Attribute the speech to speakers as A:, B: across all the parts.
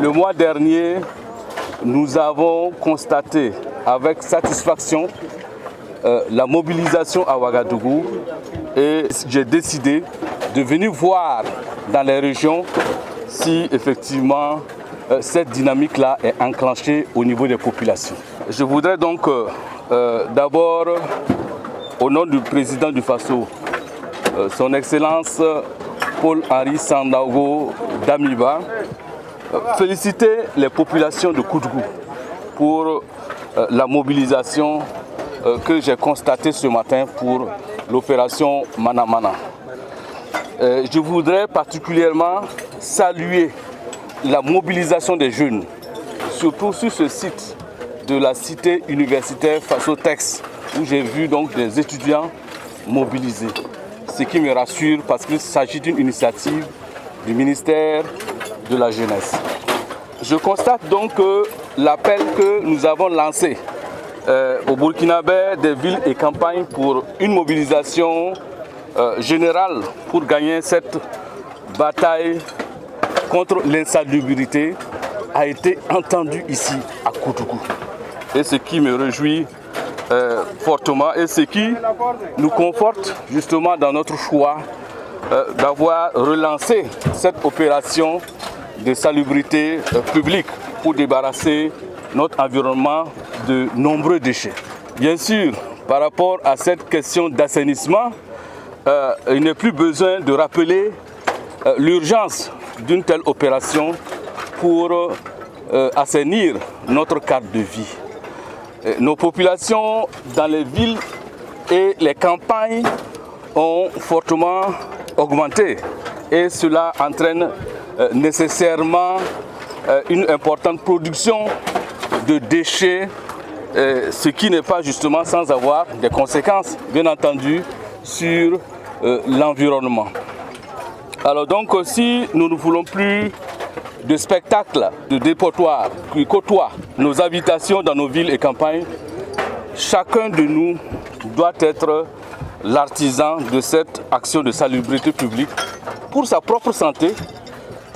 A: Le mois dernier, nous avons constaté avec satisfaction la mobilisation à Ouagadougou et j'ai décidé de venir voir dans les régions si effectivement cette dynamique-là est enclenchée au niveau des populations. Je voudrais donc d'abord, au nom du président du Faso, son Excellence Paul-Henri Sandaogo Damiba, féliciter les populations de Koudougou pour la mobilisation que j'ai constatée ce matin pour l'opération Manamana. Je voudrais particulièrement saluer la mobilisation des jeunes, surtout sur ce site de la cité universitaire Faso-Tex, où j'ai vu donc des étudiants mobilisés. Ce qui me rassure parce qu'il s'agit d'une initiative du ministère de la Jeunesse. Je constate donc que l'appel que nous avons lancé au Burkinabé des villes et campagnes pour une mobilisation générale pour gagner cette bataille contre l'insalubrité a été entendu ici à Koudougou. Et ce qui me réjouit fortement et ce qui nous conforte justement dans notre choix d'avoir relancé cette opération de salubrité publique pour débarrasser notre environnement de nombreux déchets. Bien sûr, par rapport à cette question d'assainissement, il n'est plus besoin de rappeler l'urgence d'une telle opération pour assainir notre cadre de vie. Nos populations dans les villes et les campagnes ont fortement augmenté et cela entraîne nécessairement une importante production de déchets, ce qui n'est pas justement sans avoir des conséquences, bien entendu, sur l'environnement. Alors donc, si nous ne voulons plus de spectacles de dépotoirs qui côtoient nos habitations dans nos villes et campagnes, chacun de nous doit être l'artisan de cette action de salubrité publique pour sa propre santé,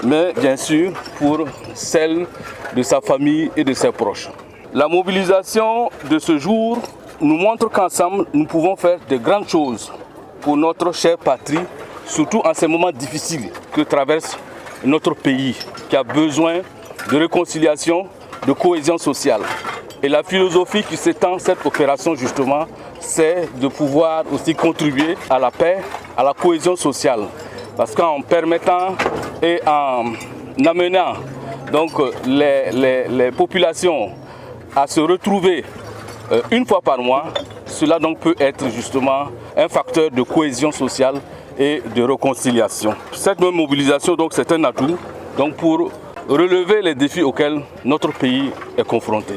A: mais bien sûr pour celle de sa famille et de ses proches. La mobilisation de ce jour nous montre qu'ensemble, nous pouvons faire de grandes choses pour notre chère patrie, surtout en ces moments difficiles que traverse notre pays, qui a besoin de réconciliation, de cohésion sociale. Et la philosophie qui s'étend cette opération justement, c'est de pouvoir aussi contribuer à la paix, à la cohésion sociale. Parce qu'en permettant et en amenant donc les populations à se retrouver une fois par mois, cela donc peut être justement un facteur de cohésion sociale et de réconciliation. Cette même mobilisation donc c'est un atout donc pour relever les défis auxquels notre pays est confronté.